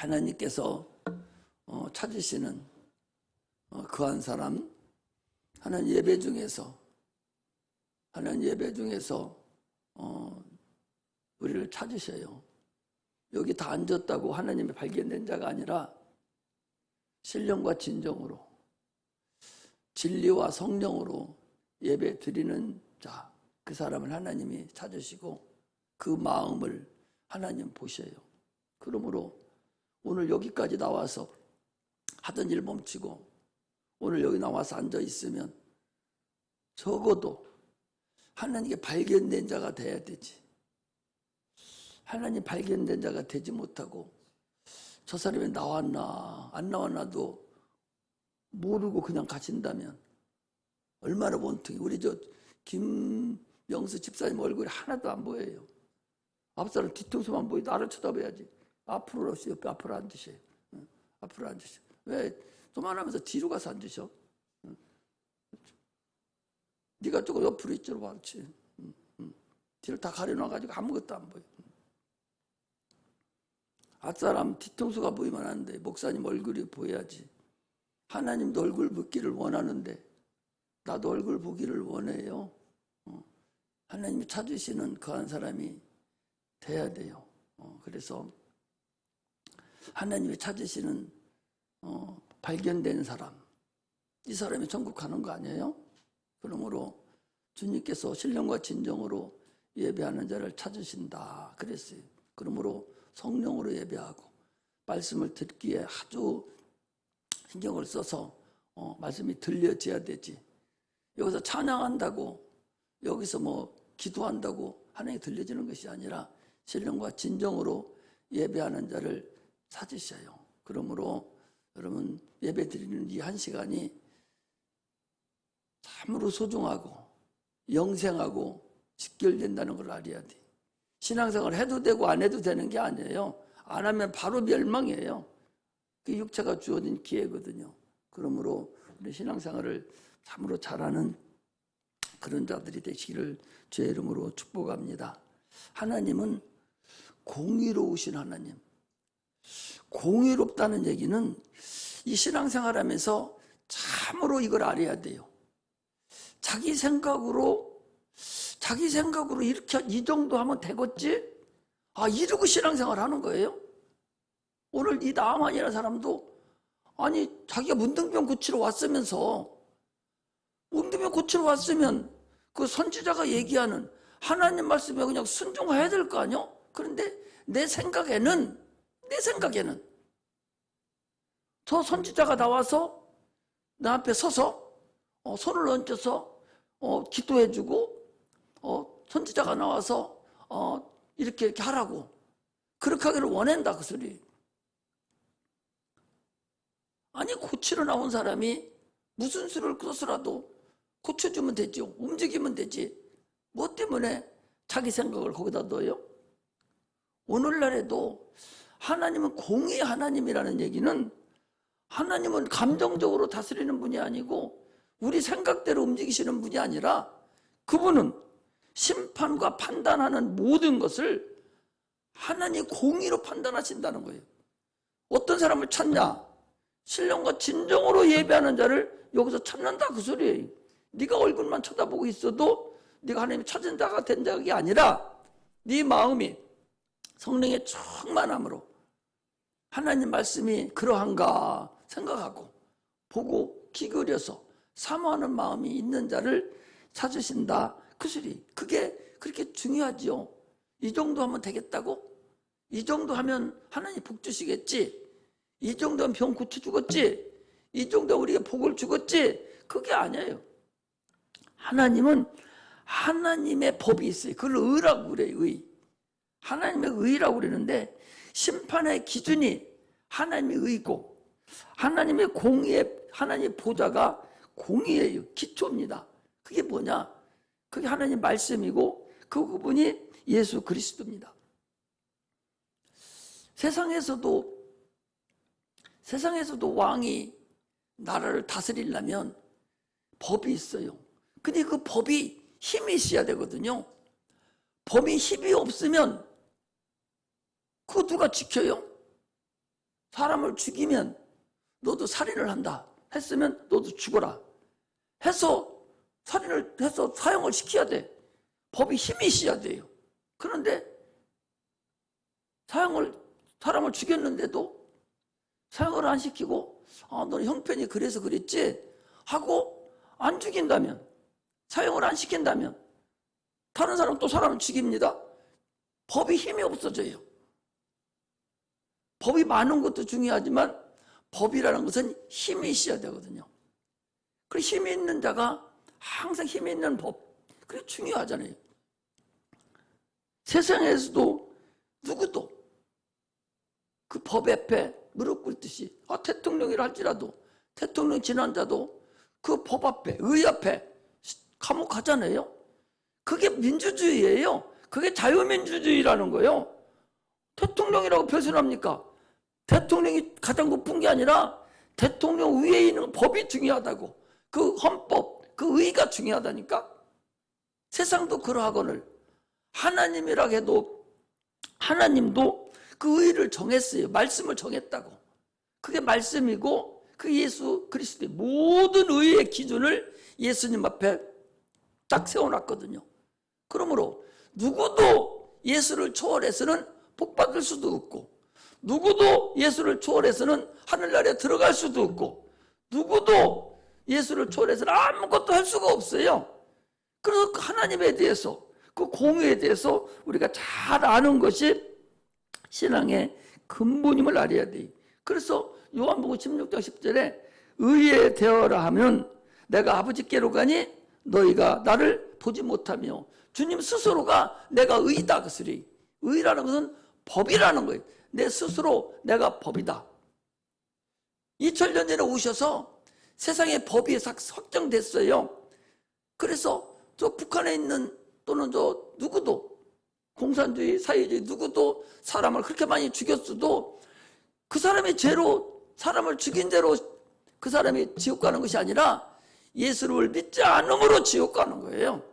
하나님께서 찾으시는 그한 사람, 하나님 예배 중에서 우리를 찾으셔요. 여기 다 앉았다고 하나님의 발견된 자가 아니라 신령과 진정으로 진리와 성령으로 예배 드리는 자, 그 사람을 하나님이 찾으시고 그 마음을 하나님 보셔요. 그러므로 오늘 여기까지 나와서 하던 일 멈추고 오늘 여기 나와서 앉아 있으면 적어도 하나님께 발견된 자가 돼야 되지. 하나님 발견된 자가 되지 못하고 저 사람이 나왔나 안 나왔나도 모르고 그냥 가신다면 얼마나 원통이. 우리 저 김명수 집사님 얼굴이 하나도 안 보여요. 앞사람 뒤통수만 보이. 나를 쳐다봐야지. 앞으로 옆에 앞으로 앉으세요. 앞으로 앉으세요. 왜 그만하면서 뒤로 가서 앉으셔? 네가 조금 옆으로 있죠. 그렇지. 뒤를 다 가려놔가지고 아무것도 안 보여. 앞사람 뒤통수가 보이면 안 돼. 목사님 얼굴이 보여야지. 하나님도 얼굴 보기를 원하는데 나도 얼굴 보기를 원해요. 하나님이 찾으시는 그한 사람이 돼야 돼요. 그래서 하나님이 찾으시는 발견된 사람, 이 사람이 천국 가는 거 아니에요? 그러므로 주님께서 신령과 진정으로 예배하는 자를 찾으신다 그랬어요. 그러므로 성령으로 예배하고 말씀을 듣기에 아주 신경을 써서 말씀이 들려져야 되지. 여기서 찬양한다고, 여기서 뭐 기도한다고 하나님이 들려지는 것이 아니라 신령과 진정으로 예배하는 자를 찾으셔요. 그러므로 여러분 예배 드리는 이 한 시간이 참으로 소중하고 영생하고 직결된다는 걸 알아야 돼. 신앙생활 해도 되고 안 해도 되는 게 아니에요. 안 하면 바로 멸망이에요. 그 육체가 주어진 기회거든요. 그러므로 우리 신앙생활을 참으로 잘하는 그런 자들이 되시기를 주의 이름으로 축복합니다. 하나님은 공의로우신 하나님. 공의롭다는 얘기는 이 신앙생활하면서 참으로 이걸 알아야 돼요. 자기 생각으로 이렇게 이 정도 하면 되겠지? 이러고 신앙생활 하는 거예요? 오늘 이 나만이라는 사람도 자기가 문둥병 고치러 왔으면서 문둥병 고치러 왔으면 그 선지자가 얘기하는 하나님 말씀에 그냥 순종해야 될 거 아니요? 그런데 내 생각에는 저 선지자가 나와서 나 앞에 서서 손을 얹어서 기도해주고 선지자가 나와서 이렇게 하라고 그렇게 하기를 원한다 그 소리. 고치러 나온 사람이 무슨 수를 써서라도 고쳐주면 되죠. 움직이면 되지. 뭐 때문에 자기 생각을 거기다 넣어요? 오늘날에도 하나님은 공의 하나님이라는 얘기는 하나님은 감정적으로 다스리는 분이 아니고 우리 생각대로 움직이시는 분이 아니라 그분은 심판과 판단하는 모든 것을 하나님 공의로 판단하신다는 거예요. 어떤 사람을 찾냐? 신령과 진정으로 예배하는 자를 여기서 찾는다 그 소리예요. 네가 얼굴만 쳐다보고 있어도 네가 하나님이 찾은 자가 된 자가 아니라 네 마음이 성령의 충만함으로 하나님 말씀이 그러한가 생각하고 보고 기울여서 사모하는 마음이 있는 자를 찾으신다 그 소리. 그게 그렇게 중요하지요. 이 정도 하면 되겠다고? 이 정도 하면 하나님 복 주시겠지? 이 정도면 병 고쳐주겠지? 이 정도면 우리가 복을 주겠지? 그게 아니에요. 하나님은 하나님의 법이 있어요. 그걸 의라고 그래요. 의. 하나님의 의라고 그러는데 심판의 기준이 하나님의 의고 하나님의 공의의 하나님의 보좌가 공의예요. 기초입니다. 그게 뭐냐? 그게 하나님 말씀이고 그분이 예수 그리스도입니다. 세상에서도 왕이 나라를 다스리려면 법이 있어요. 근데 그 법이 힘이 있어야 되거든요. 법이 힘이 없으면 그거 누가 지켜요? 사람을 죽이면 너도 살인을 한다 했으면 너도 죽어라 해서 살인을 해서 사형을 시켜야 돼. 법이 힘이 있어야 돼요. 그런데 사람을 죽였는데도 사형을 안 시키고 너는 형편이 그래서 그랬지 하고 안 죽인다면, 사형을 안 시킨다면 다른 사람 또 사람을 죽입니다. 법이 힘이 없어져요. 법이 많은 것도 중요하지만 법이라는 것은 힘이 있어야 되거든요. 그 힘이 있는 자가 항상 힘이 있는 법, 그게 중요하잖아요. 세상에서도 누구도 그 법 앞에 무릎 꿇듯이 대통령이라 할지라도 대통령 지난자도 그 법 앞에, 의 앞에 감옥 가잖아요. 그게 민주주의예요. 그게 자유민주주의라는 거예요. 대통령이라고 표현합니까? 대통령이 가장 높은 게 아니라 대통령 위에 있는 법이 중요하다고. 그 헌법, 그 의가 중요하다니까. 세상도 그러하거늘 하나님이라 해도 하나님도 그 의를 정했어요. 말씀을 정했다고. 그게 말씀이고 그 예수 그리스도의 모든 의의 기준을 예수님 앞에 딱 세워놨거든요. 그러므로 누구도 예수를 초월해서는 복받을 수도 없고, 누구도 예수를 초월해서는 하늘나라에 들어갈 수도 없고, 누구도 예수를 초월해서는 아무것도 할 수가 없어요. 그래서 그 하나님에 대해서, 그 공의에 대해서 우리가 잘 아는 것이 신앙의 근본임을 알아야 돼요. 그래서 요한복음 16장 10절에 의에 되어라 하면 내가 아버지께로 가니 너희가 나를 보지 못하며, 주님 스스로가 내가 의다 그러니, 의라는 것은 법이라는 거예요. 내 스스로 내가 법이다. 2000년 전에 오셔서 세상의 법이 확정됐어요. 그래서 저 북한에 있는 또는 저 누구도 공산주의, 사회주의 누구도 사람을 그렇게 많이 죽였어도 그 사람의 죄로, 사람을 죽인 죄로 그 사람이 지옥 가는 것이 아니라 예수를 믿지 않음으로 지옥 가는 거예요.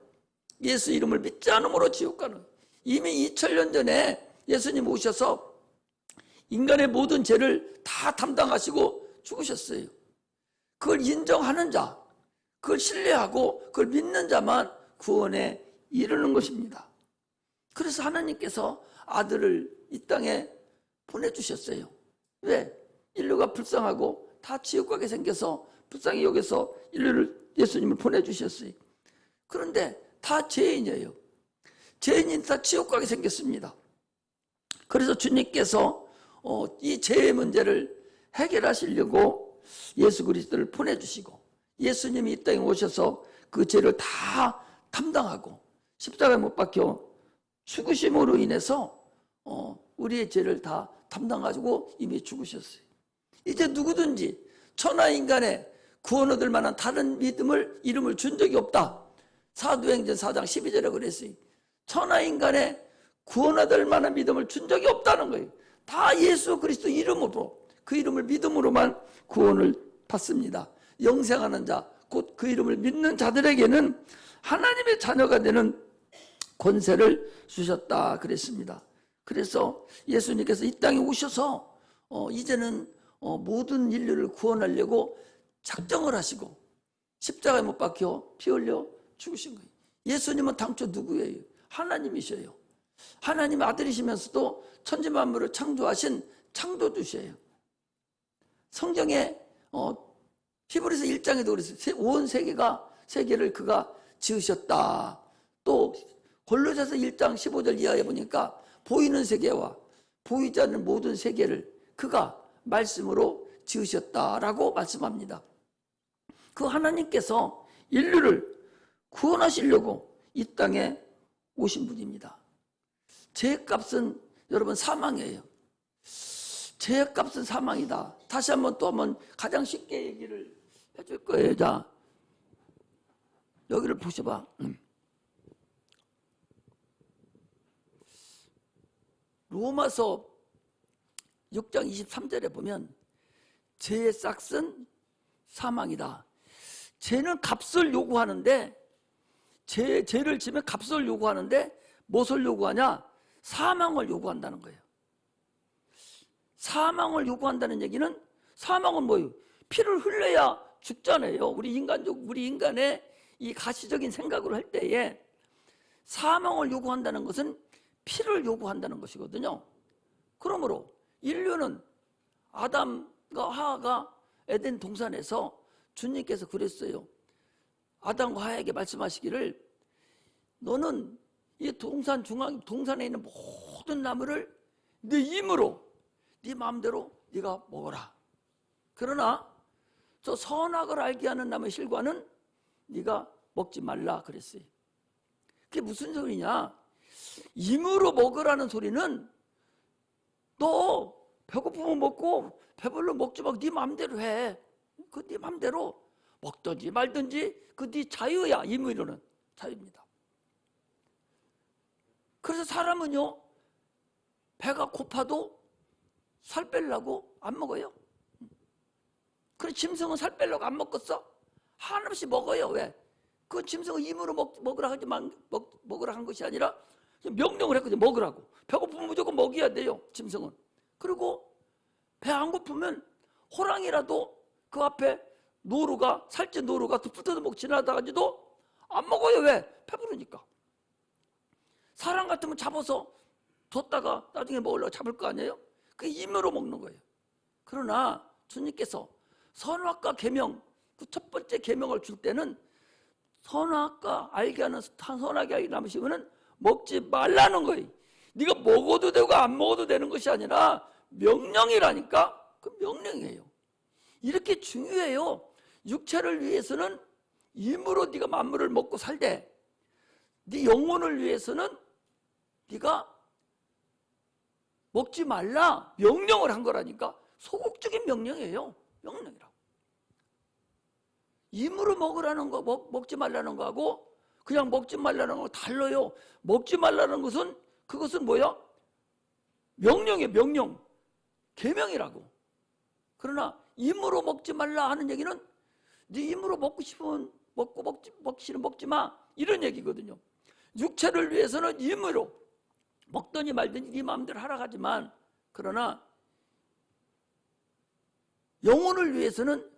예수 이름을 믿지 않음으로 지옥 가는 거예요. 이미 2000년 전에 예수님 오셔서 인간의 모든 죄를 다 담당하시고 죽으셨어요. 그걸 인정하는 자, 그걸 신뢰하고 그걸 믿는 자만 구원에 이르는 것입니다. 그래서 하나님께서 아들을 이 땅에 보내주셨어요. 왜? 인류가 불쌍하고 다 지옥 가게 생겨서 불쌍히 여겨서 예수님을 보내주셨어요. 그런데 다 죄인이에요. 죄인이 다 지옥 가게 생겼습니다. 그래서 주님께서 이 죄의 문제를 해결하시려고 예수 그리스도를 보내주시고, 예수님이 이 땅에 오셔서 그 죄를 다 담당하고 십자가에 못 박혀 죽으심으로 인해서 우리의 죄를 다 담당하시고 이미 죽으셨어요. 이제 누구든지 천하인간의 구원 얻을 만한 다른 이름을 준 적이 없다. 사도행전 4장 12절에 그랬어요. 천하인간의 구원 얻을 만한 믿음을 준 적이 없다는 거예요. 다 예수 그리스도 이름으로, 그 이름을 믿음으로만 구원을 받습니다. 영생하는 자, 곧 그 이름을 믿는 자들에게는 하나님의 자녀가 되는 권세를 주셨다 그랬습니다. 그래서 예수님께서 이 땅에 오셔서 이제는 모든 인류를 구원하려고 작정을 하시고 십자가에 못 박혀 피 흘려 죽으신 거예요. 예수님은 당초 누구예요? 하나님이셔요. 하나님의 아들이시면서도 천지만물을 창조하신 창조주셔요. 성경에 히브리서 1장에도 그랬어요. 온 세계를 그가 지으셨다. 또 골로새서 1장 15절 이하에 보니까 보이는 세계와 보이지 않는 모든 세계를 그가 말씀으로 지으셨다라고 말씀합니다. 그 하나님께서 인류를 구원하시려고 이 땅에 오신 분입니다. 죄값은 여러분 사망이에요. 죄값은 사망이다. 다시 한번 가장 쉽게 얘기를 해줄 거예요. 자, 여기를 보셔봐. 로마서 6장 23절에 보면 죄의 싹은 사망이다. 죄는 값을 요구하는데, 죄를 지면 값을 요구하는데 무엇을 요구하냐? 사망을 요구한다는 거예요. 사망을 요구한다는 얘기는, 사망은 뭐예요? 피를 흘려야 죽잖아요. 우리 인간의 이 가시적인 생각을 할 때에 사망을 요구한다는 것은 피를 요구한다는 것이거든요. 그러므로 인류는 아담과 하와가 에덴 동산에서 주님께서 그랬어요. 아담과 하와에게 말씀하시기를, 너는 이 동산에 있는 모든 나무를 네 힘으로, 네 마음대로 네가 먹어라. 그러나 저 선악을 알게 하는 나무의 실과는 네가 먹지 말라 그랬어요. 그게 무슨 소리냐? 힘으로 먹으라는 소리는 너 배고프면 먹고 배불러 먹지 말고 네 마음대로 해. 그 네 마음대로 먹든지 말든지 그 네 자유야. 힘으로는 자유입니다. 그래서 사람은요, 배가 고파도 살 빼려고 안 먹어요. 그래, 짐승은 살 빼려고 안 먹겠어? 한없이 먹어요. 왜? 그 짐승은 힘으로 먹으라 한 것이 아니라 명령을 했거든요. 먹으라고. 배고프면 무조건 먹여야 돼요, 짐승은. 그리고 배 안 고프면 호랑이라도 그 앞에 살찐 노루가 붙어서 지나다가지도 안 먹어요. 왜? 배부르니까. 사람 같으면 잡아서 뒀다가 나중에 먹으려고 잡을 거 아니에요? 그게 힘으로 먹는 거예요. 그러나 주님께서 선악과 계명, 그 첫 번째 계명을 줄 때는 선악과 알게 하는 선악이 알게 남으시면은 먹지 말라는 거예요. 네가 먹어도 되고 안 먹어도 되는 것이 아니라 명령이라니까. 그 명령이에요. 이렇게 중요해요. 육체를 위해서는 힘으로 네가 만물을 먹고 살되, 네 영혼을 위해서는 네가 먹지 말라 명령을 한 거라니까. 소극적인 명령이에요. 명령이라고. 힘으로 먹으라는 거, 먹지 말라는 거하고 그냥 먹지 말라는 거 달라요. 먹지 말라는 것은, 그것은 뭐야? 명령이에요. 명령. 계명이라고. 그러나 힘으로 먹지 말라 하는 얘기는 네 힘으로 먹고 싶으면 먹고 먹기 싫으면 먹지 마, 이런 얘기거든요. 육체를 위해서는 힘으로 먹더니 말더니 네 마음대로 하라 하지만, 그러나 영혼을 위해서는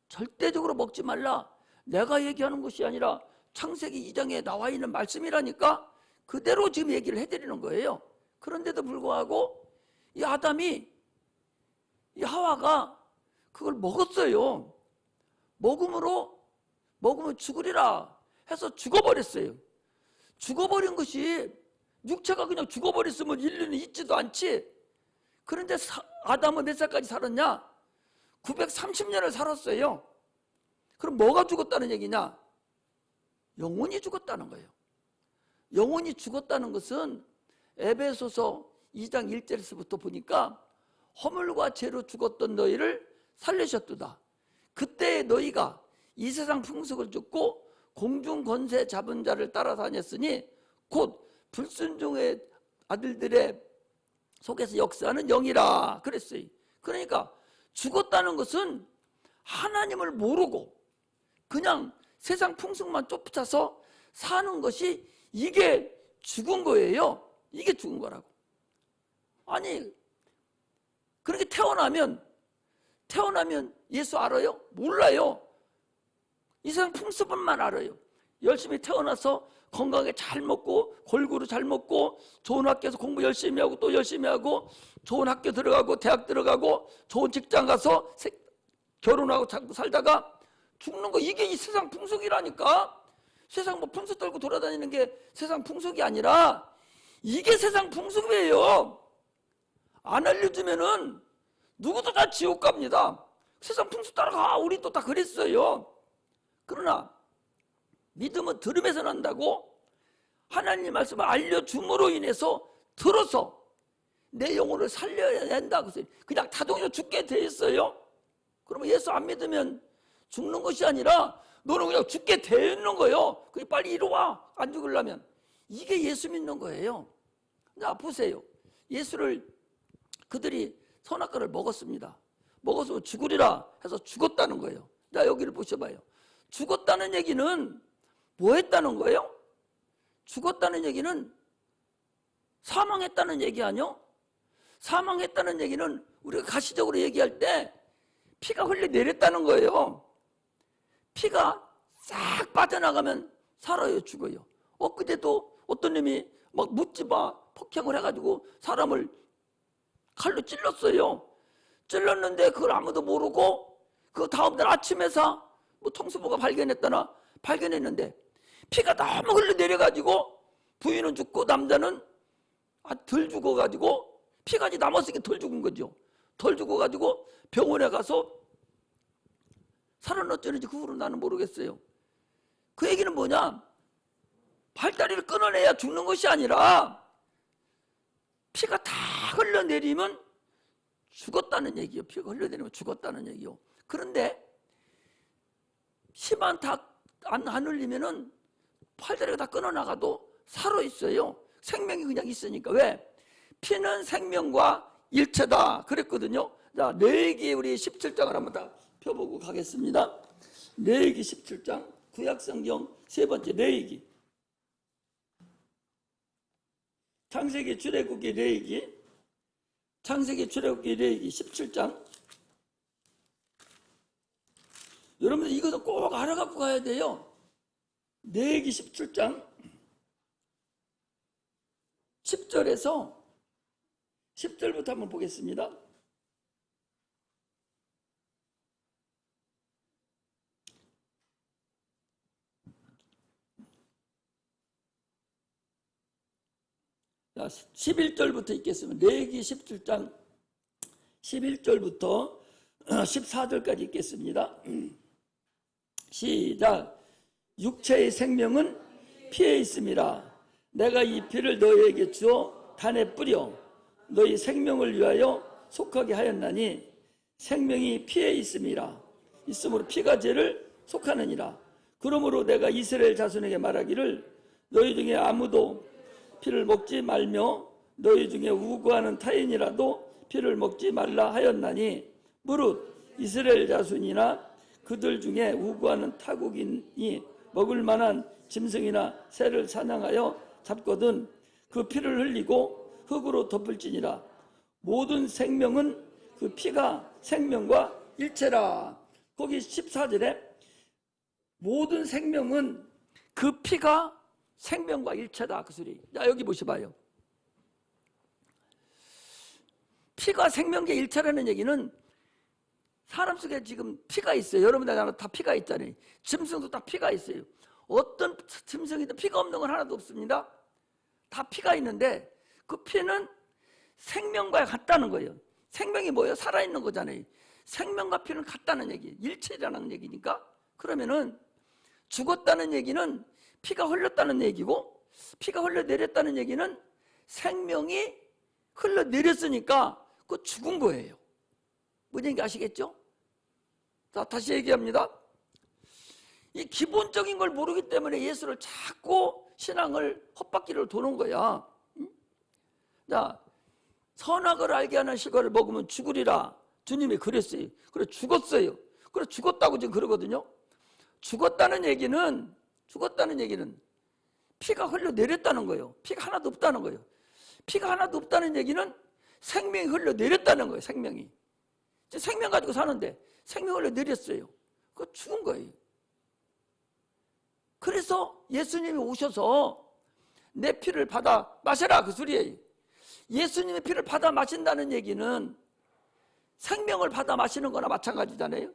절대적으로 먹지 말라. 내가 얘기하는 것이 아니라 창세기 2장에 나와 있는 말씀이라니까 그대로 지금 얘기를 해드리는 거예요. 그런데도 불구하고 이 아담이, 이 하와가 그걸 먹었어요. 먹으면 죽으리라 해서 죽어버렸어요. 죽어버린 것이, 육체가 그냥 죽어버렸으면 인류는 있지도 않지. 그런데 아담은 몇 살까지 살았냐? 930년을 살았어요. 그럼 뭐가 죽었다는 얘기냐? 영혼이 죽었다는 거예요. 영혼이 죽었다는 것은 에베소서 2장 1절에서부터 보니까 허물과 죄로 죽었던 너희를 살리셨도다. 그때 너희가 이 세상 풍속을 쫓고 공중 권세 잡은 자를 따라다녔으니 곧 불순종의 아들들의 속에서 역사하는 영이라 그랬어요. 그러니까 죽었다는 것은 하나님을 모르고 그냥 세상 풍속만 쫓아서 사는 것이, 이게 죽은 거예요. 이게 죽은 거라고. 아니, 그렇게 태어나면 예수 알아요? 몰라요. 이 세상 풍습만 알아요. 열심히 태어나서 건강하게 잘 먹고 골고루 잘 먹고 좋은 학교에서 공부 열심히 하고 또 열심히 하고 좋은 학교 들어가고 대학 들어가고 좋은 직장 가서 결혼하고 자꾸 살다가 죽는 거, 이게 이 세상 풍속이라니까. 세상 뭐 풍속 떨고 돌아다니는 게 세상 풍속이 아니라 이게 세상 풍속이에요. 안 알려주면은 누구도 다 지옥 갑니다. 세상 풍속 따라가. 우리도 다 그랬어요. 그러나 믿음은 들음에서 난다고, 하나님 말씀을 알려줌으로 인해서 들어서 내 영혼을 살려야 된다. 그냥 자동으로 죽게 돼 있어요. 그러면 예수 안 믿으면 죽는 것이 아니라 너는 그냥 죽게 돼 있는 거예요. 그게 빨리 이리 와. 안 죽으려면. 이게 예수 믿는 거예요. 자, 보세요. 예수를 그들이 선악과를 먹었습니다. 먹어서 죽으리라 해서 죽었다는 거예요. 자, 여기를 보셔봐요. 죽었다는 얘기는 뭐 했다는 거예요? 죽었다는 얘기는 사망했다는 얘기 아니요? 사망했다는 얘기는 우리가 가시적으로 얘기할 때 피가 흘러내렸다는 거예요. 피가 싹 빠져나가면 살아요, 죽어요. 엊그제도 어떤 놈이 막 묻지마 폭행을 해가지고 사람을 칼로 찔렀어요. 찔렀는데 그걸 아무도 모르고 그 다음날 아침에서 뭐 통수부가 발견했는데 피가 너무 흘러내려가지고 부인은 죽고 남자는 덜 죽어가지고 피가 남았으니까 덜 죽은 거죠. 덜 죽어가지고 병원에 가서 살아났는지 그 후로 나는 모르겠어요. 그 얘기는 뭐냐? 발다리를 끊어내야 죽는 것이 아니라 피가 다 흘러내리면 죽었다는 얘기요. 피가 흘러내리면 죽었다는 얘기요. 그런데 피만 다 안 흘리면은 팔다리가 다 끊어나가도 살아있어요. 생명이 그냥 있으니까. 왜? 피는 생명과 일체다 그랬거든요. 자, 레위기 우리 17장을 한번 다 펴보고 가겠습니다. 레위기 17장 구약성경 세 번째 레위기. 창세기 출애굽기 레위기, 창세기 출애굽기 레위기 17장. 여러분들 이것도 꼭 알아갖고 가야 돼요. 레위기 17장 10절에서 10절부터 한번 보겠습니다. 자, 11절부터 읽겠습니다. 레위기 17장 11절부터 14절까지 읽겠습니다. 시작. 육체의 생명은 피에 있음이라. 내가 이 피를 너희에게 주어 단에 뿌려 너희 생명을 위하여 속하게 하였나니 생명이 피에 있음이라. 있으므로 피가 죄를 속하느니라. 그러므로 내가 이스라엘 자손에게 말하기를 너희 중에 아무도 피를 먹지 말며 너희 중에 우고하는 타인이라도 피를 먹지 말라 하였나니 무릇 이스라엘 자손이나 그들 중에 우고하는 타국인이 먹을 만한 짐승이나 새를 사냥하여 잡거든 그 피를 흘리고 흙으로 덮을지니라. 모든 생명은 그 피가 생명과 일체라. 거기 14절에 모든 생명은 그 피가 생명과 일체다 그 소리. 자, 여기 보셔봐요. 피가 생명과 일체라는 얘기는 사람 속에 지금 피가 있어요. 여러분들 다 피가 있잖아요. 짐승도 다 피가 있어요. 어떤 짐승이든 피가 없는 건 하나도 없습니다. 다 피가 있는데 그 피는 생명과 같다는 거예요. 생명이 뭐예요? 살아있는 거잖아요. 생명과 피는 같다는 얘기, 일체라는 얘기니까. 그러면은 죽었다는 얘기는 피가 흘렀다는 얘기고, 피가 흘러내렸다는 얘기는 생명이 흘러내렸으니까 그 죽은 거예요. 뭔 얘기 아시겠죠? 자, 다시 얘기합니다. 이 기본적인 걸 모르기 때문에 예수를 자꾸 신앙을 헛바퀴를 도는 거야. 자, 선악을 알게 하는 실과를 먹으면 죽으리라. 주님이 그랬어요. 그래 죽었어요. 그래 죽었다고 지금 그러거든요. 죽었다는 얘기는 피가 흘러내렸다는 거예요. 피가 하나도 없다는 거예요. 피가 하나도 없다는 얘기는 생명이 흘러내렸다는 거예요. 생명이. 생명 가지고 사는데 생명 흘러내렸어요. 그거 죽은 거예요. 그래서 예수님이 오셔서 내 피를 받아 마셔라 그 소리예요. 예수님의 피를 받아 마신다는 얘기는 생명을 받아 마시는 거나 마찬가지잖아요.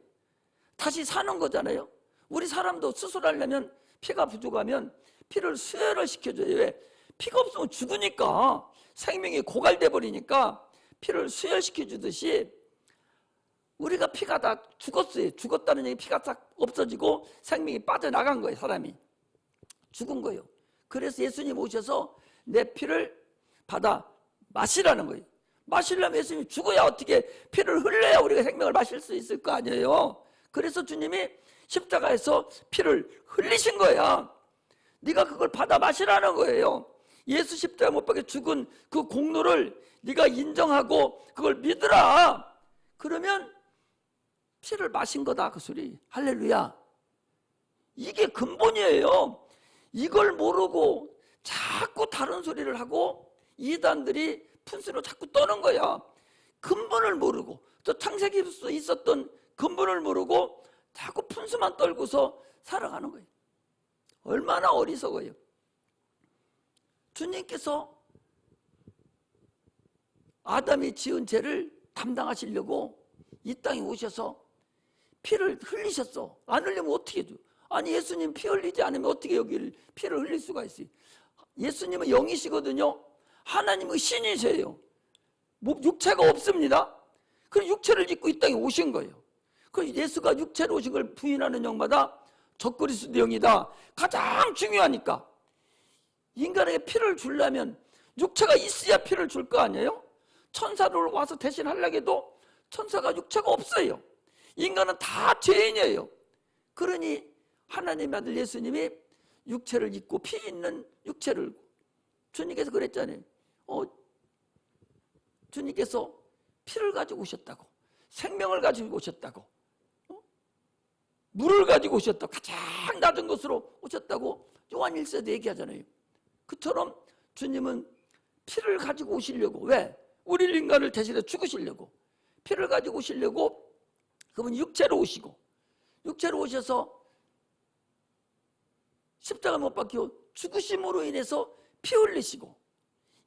다시 사는 거잖아요. 우리 사람도 수술하려면 피가 부족하면 피를 수혈을 시켜줘요. 왜? 피가 없으면 죽으니까, 생명이 고갈돼 버리니까 피를 수혈시켜 주듯이 우리가 피가 다 죽었어요. 죽었다는 얘기, 피가 딱 없어지고 생명이 빠져나간 거예요. 사람이 죽은 거예요. 그래서 예수님 오셔서 내 피를 받아 마시라는 거예요. 마시려면 예수님이 죽어야 어떻게 피를 흘려야 우리가 생명을 마실 수 있을 거 아니에요. 그래서 주님이 십자가에서 피를 흘리신 거야. 네가 그걸 받아 마시라는 거예요. 예수 십자가 못 박혀 죽은 그 공로를 네가 인정하고 그걸 믿으라. 그러면 피를 마신 거다 그 소리. 할렐루야. 이게 근본이에요. 이걸 모르고 자꾸 다른 소리를 하고 이단들이 푼수로 자꾸 떠는 거야. 근본을 모르고, 또 창세기로서 있었던 근본을 모르고 자꾸 푼수만 떨고서 살아가는 거예요. 얼마나 어리석어요. 주님께서 아담이 지은 죄를 담당하시려고 이 땅에 오셔서 피를 흘리셨어. 안 흘리면 어떻게 해줘? 아니, 예수님 피 흘리지 않으면 어떻게 여기를 피를 흘릴 수가 있어요? 예수님은 영이시거든요. 하나님은 신이세요. 뭐 육체가 없습니다. 그럼 육체를 입고 이 땅에 오신 거예요. 그 예수가 육체로 오신 걸 부인하는 영마다 적그리스도 영이다. 가장 중요하니까 인간에게 피를 주려면 육체가 있어야 피를 줄 거 아니에요? 천사를 와서 대신 하려고 해도 천사가 육체가 없어요. 인간은 다 죄인이에요. 그러니 하나님의 아들 예수님이 육체를 입고 피 있는 육체를, 주님께서 그랬잖아요. 주님께서 피를 가지고 오셨다고, 생명을 가지고 오셨다고, 물을 가지고 오셨다고, 가장 낮은 곳으로 오셨다고 요한 1서에도 얘기하잖아요. 그처럼 주님은 피를 가지고 오시려고, 왜? 우리 인간을 대신해 죽으시려고, 피를 가지고 오시려고 그분 육체로 오시고, 육체로 오셔서 십자가 못 박혀 죽으심으로 인해서 피 흘리시고,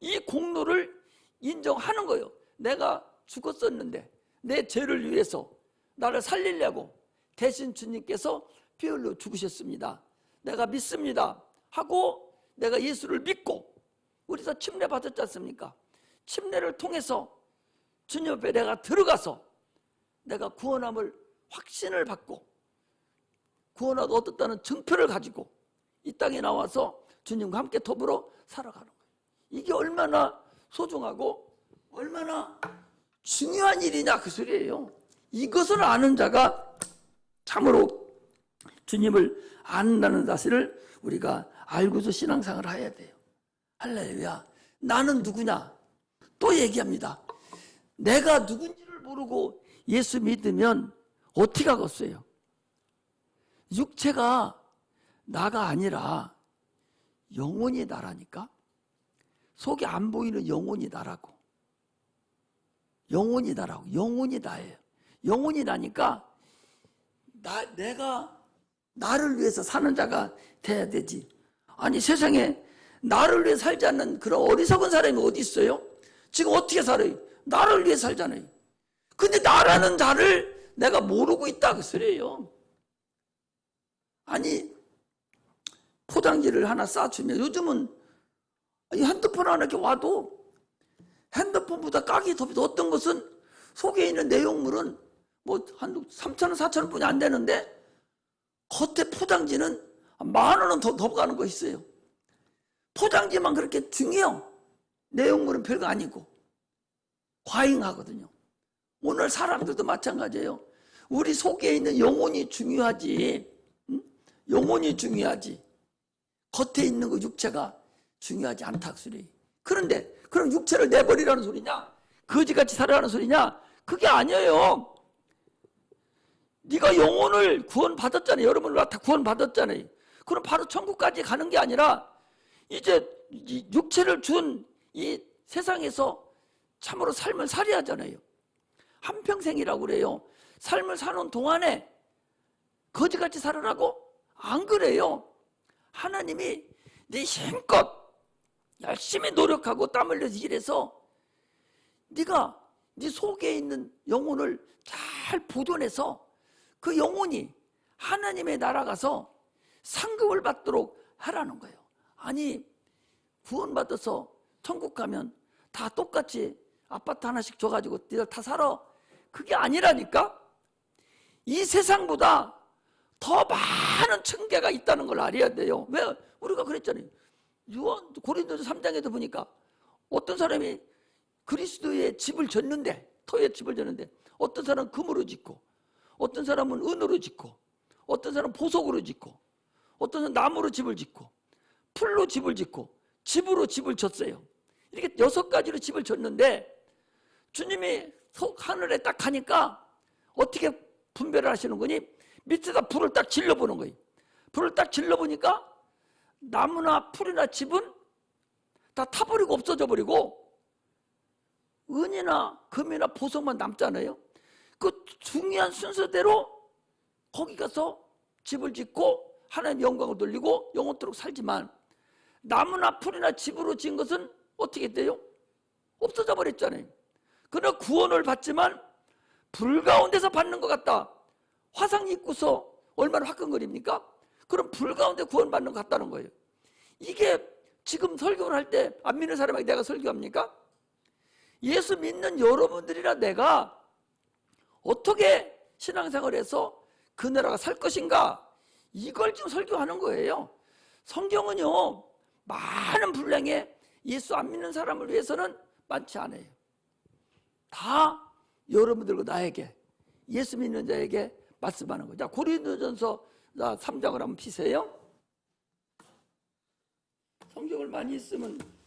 이 공로를 인정하는 거예요. 내가 죽었었는데 내 죄를 위해서 나를 살리려고 대신 주님께서 피 흘려 죽으셨습니다. 내가 믿습니다 하고 내가 예수를 믿고, 우리 다 침례 받았지 않습니까? 침례를 통해서 주님 앞에 내가 들어가서 내가 구원함을 확신을 받고 구원을 얻었다는 증표를 가지고 이 땅에 나와서 주님과 함께 더불어 살아가는 거예요. 이게 얼마나 소중하고 얼마나 중요한 일이냐 그 소리예요. 이것을 아는 자가 참으로 주님을 안다는 사실을 우리가 알고서 신앙생활을 해야 돼요. 할렐루야. 나는 누구냐? 또 얘기합니다. 내가 누군지를 모르고 예수 믿으면 어떻게 하겠어요? 육체가 나가 아니라 영혼이 나라니까. 속이 안 보이는 영혼이 나라고. 영혼이 나라고. 영혼이 나예요. 영혼이 나니까 내가 나를 위해서 사는 자가 돼야 되지. 아니, 세상에 나를 위해 살지 않는 그런 어리석은 사람이 어디 있어요? 지금 어떻게 살아요? 나를 위해 살잖아요. 근데 나라는 자를 내가 모르고 있다 그 소리예요. 아니, 포장지를 하나 싸주면, 요즘은 핸드폰 하나 이렇게 와도 핸드폰보다 가격이 더 비싸. 어떤 것은 속에 있는 내용물은 뭐 한 3,000원, 4,000원 뿐이 안 되는데 겉에 포장지는 10,000원은 더 가는 거 있어요. 포장지만 그렇게 중요해요. 내용물은 별거 아니고 과잉하거든요. 오늘 사람들도 마찬가지예요. 우리 속에 있는 영혼이 중요하지. 응? 영혼이 중요하지. 겉에 있는 그 육체가 중요하지 않다 그 소리. 그런데 그럼 육체를 내버리라는 소리냐? 거지같이 살아라는 소리냐? 그게 아니에요. 네가 영혼을 구원받았잖아요. 여러분 다 구원받았잖아요. 그럼 바로 천국까지 가는 게 아니라 이제 이 육체를 준 이 세상에서 참으로 삶을 살아야 하잖아요. 한평생이라고 그래요. 삶을 사는 동안에 거지같이 살아라고? 안 그래요. 하나님이 네 힘껏 열심히 노력하고 땀 흘려서 일해서 네가 네 속에 있는 영혼을 잘 보존해서 그 영혼이 하나님의 나라 가서 상급을 받도록 하라는 거예요. 아니, 구원받아서 천국 가면 다 똑같이 아파트 하나씩 줘가지고 니들 다 살아. 그게 아니라니까. 이 세상보다 더 많은 층계가 있다는 걸 알아야 돼요. 왜? 우리가 그랬잖아요. 고린도서 3장에도 보니까 어떤 사람이 그리스도의 집을 졌는데, 터에 집을 졌는데, 어떤 사람은 금으로 짓고, 어떤 사람은 은으로 짓고, 어떤 사람은 보석으로 짓고, 어떤 사람은 나무로 집을 짓고, 풀로 집을 짓고, 집으로 집을 졌어요. 이렇게 6가지로 집을 졌는데 주님이 하늘에 딱 가니까 어떻게 분별을 하시는 거니? 밑에다 불을 딱 질러보는 거예요. 불을 딱 질러보니까 나무나 풀이나 집은 다 타버리고 없어져 버리고 은이나 금이나 보석만 남잖아요. 그 중요한 순서대로 거기 가서 집을 짓고 하나님 영광을 돌리고 영원토록 살지만, 나무나 풀이나 집으로 지은 것은 어떻게 돼요? 없어져 버렸잖아요. 그러나 구원을 받지만 불 가운데서 받는 것 같다. 화상 입고서 얼마나 화끈거립니까? 그럼 불 가운데 구원받는 것 같다는 거예요. 이게 지금 설교를 할 때 안 믿는 사람에게 내가 설교합니까? 예수 믿는 여러분들이나 내가 어떻게 신앙생활을 해서 그 나라가 살 것인가, 이걸 지금 설교하는 거예요. 성경은요, 많은 분량의 예수 안 믿는 사람을 위해서는 많지 않아요. 다 여러분들과 나에게, 예수 믿는 자에게 말씀하는 거죠. 자, 고린도전서 3장을 한번 피세요. 성경을 많이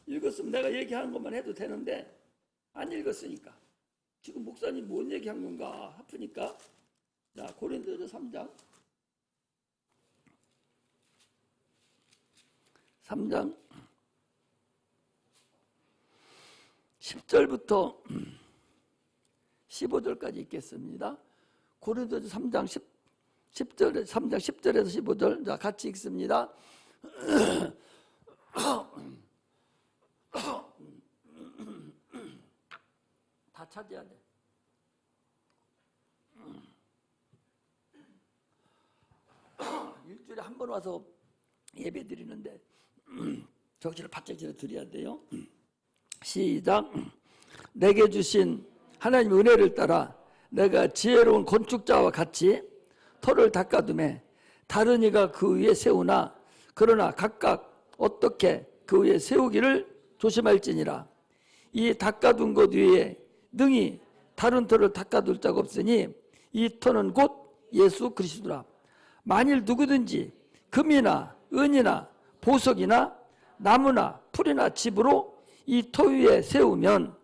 읽었으면 내가 얘기하는 것만 해도 되는데 안 읽었으니까 지금 목사님 뭔 얘기한 건가 하프니까. 자, 고린도전서 3장 10절부터 15절까지 읽겠습니다. 고린도전서 3장 10절에서 15절. 자, 같이 읽습니다. 다 찾아야 돼. 일주일에 한 번 와서 예배 드리는데 정신을 바짝 차려 드려야 돼요. 시작. 내게 주신 하나님의 은혜를 따라 내가 지혜로운 건축자와 같이 터를 닦아두매 다른 이가 그 위에 세우나 그러나 각각 어떻게 그 위에 세우기를 조심할지니라. 이 닦아둔 것 위에 능히 다른 터를 닦아둘 자가 없으니 이 터는 곧 예수 그리스도라. 만일 누구든지 금이나 은이나 보석이나 나무나 풀이나 집으로 이 터 위에 세우면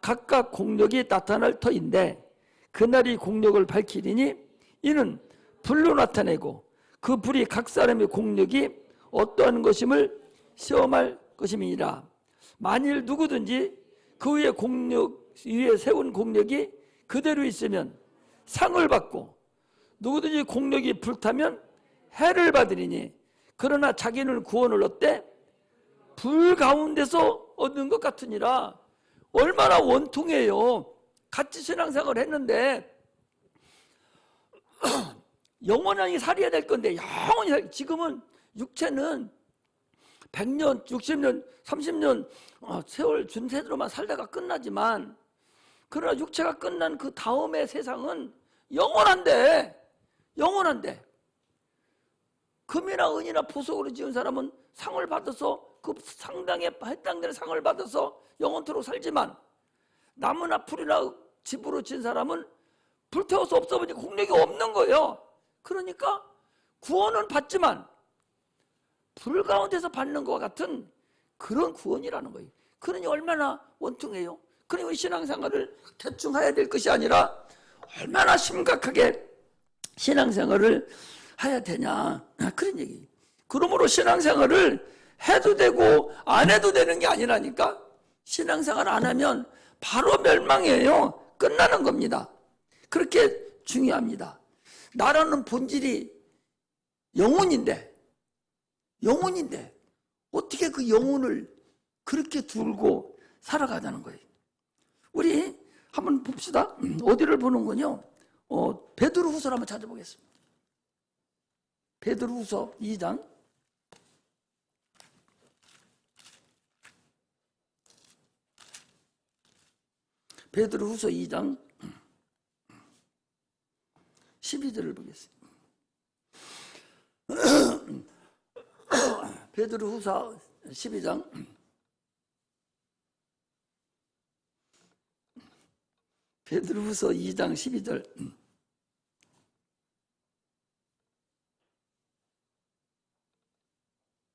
각각 공력이 나타날 터인데 그날이 공력을 밝히리니 이는 불로 나타내고 그 불이 각 사람의 공력이 어떠한 것임을 시험할 것임이니라. 만일 누구든지 그 위에 세운 공력이 그대로 있으면 상을 받고 누구든지 공력이 불타면 해를 받으리니 그러나 자기는 구원을 얻되 불 가운데서 얻는 것 같으니라. 얼마나 원통해요. 같이 신앙생활을 했는데 영원히 살아야 될 건데 영원히 지금은 육체는 100년, 60년, 30년 세월 준 세대로만 살다가 끝나지만 그러나 육체가 끝난 그 다음의 세상은 영원한데 금이나 은이나 보석으로 지은 사람은 상을 받아서 그 상당에 해당되는 상을 받아서 영원토록 살지만 나무나 풀이나 집으로 지은 사람은 불태워서 없어버리니 공력이 없는 거예요. 그러니까 구원은 받지만 불 가운데서 받는 것 같은 그런 구원이라는 거예요. 그러니 얼마나 원통해요. 그러니 우리 신앙생활을 대충 해야 될 것이 아니라 얼마나 심각하게 신앙생활을 해야 되냐, 그런 얘기예요. 그러므로 신앙생활을 해도 되고 안 해도 되는 게 아니라니까. 신앙생활 안 하면 바로 멸망이에요. 끝나는 겁니다. 그렇게 중요합니다. 나라는 본질이 영혼인데 어떻게 그 영혼을 그렇게 두고 살아가자는 거예요. 우리 한번 봅시다. 어디를 보는 거냐? 베드로후서를 한번 찾아보겠습니다. 베드로후서 2장. 베드로후서 2장 12절을 보겠습니다. 베드로후서 12장 베드로후서 2장 12절.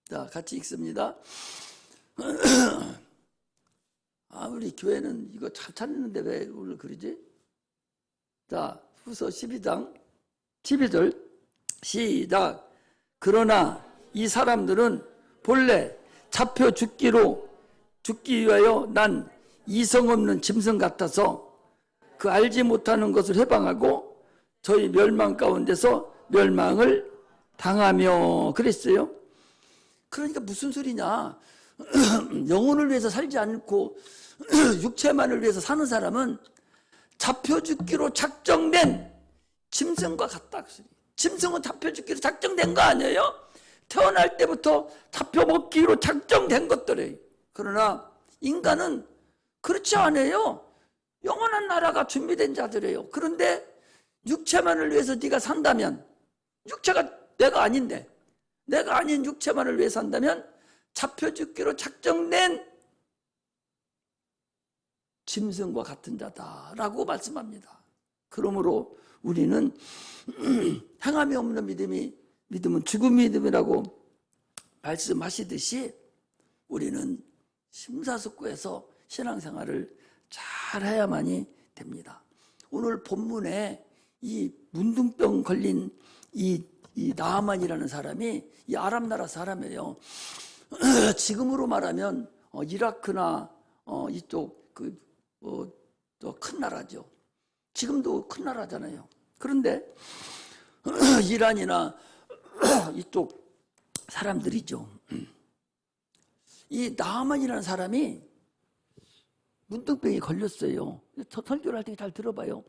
자, 같이 읽습니다. 우리 교회는 이거 잘 찾는데 왜 오늘 그러지? 자, 후서 12장 12절 시작. 그러나 이 사람들은 본래 잡혀 죽기 위하여 난 이성 없는 짐승 같아서 그 알지 못하는 것을 해방하고 저희 멸망 가운데서 멸망을 당하며 그랬어요. 그러니까 무슨 소리냐. 영혼을 위해서 살지 않고 육체만을 위해서 사는 사람은 잡혀 죽기로 작정된 짐승과 같다. 짐승은 잡혀 죽기로 작정된 거 아니에요? 태어날 때부터 잡혀 먹기로 작정된 것들이에요. 그러나 인간은 그렇지 않아요. 영원한 나라가 준비된 자들이에요. 그런데 육체만을 위해서 네가 산다면, 육체가 내가 아닌데 내가 아닌 육체만을 위해 산다면 잡혀 죽기로 작정된 짐승과 같은 자다라고 말씀합니다. 그러므로 우리는 행함이 없는 믿음은 죽은 믿음이라고 말씀하시듯이 우리는 심사숙고해서 신앙생활을 잘 해야만이 됩니다. 오늘 본문에 이 문둥병 걸린 이 나아만이라는 사람이 이 아랍 나라 사람이에요. 지금으로 말하면 이라크나 이쪽 큰 나라죠. 지금도 큰 나라잖아요. 그런데 이란이나 이쪽 사람들이죠. 이 나아만이라는 사람이 문둥병에 걸렸어요. 설교를 할 때 잘 들어봐요.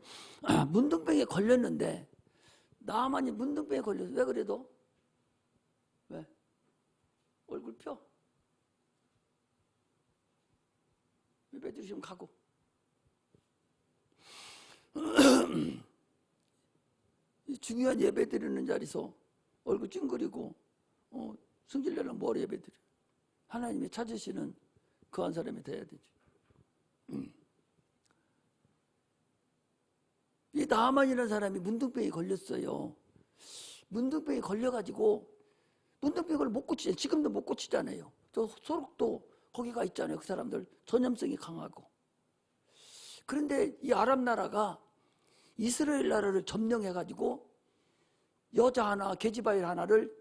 문둥병에 걸렸는데 나아만이 문둥병에 걸렸어요. 왜 그래도? 왜? 얼굴 펴. 예배 드리시면 가고. 중요한 예배 드리는 자리에서 얼굴 찡그리고 승질내려면 뭘 예배 드려? 하나님이 찾으시는 그 한 사람이 돼야 되죠. 이 나아만이라는 사람이 문둥병에 걸렸어요. 문둥병에 걸려가지고 문둥병을 못 고치잖아요. 지금도 못 고치잖아요. 저 소록도 거기가 있잖아요. 그 사람들 전염성이 강하고. 그런데 이 아랍 나라가 이스라엘 나라를 점령해가지고 여자 하나, 계집아이 하나를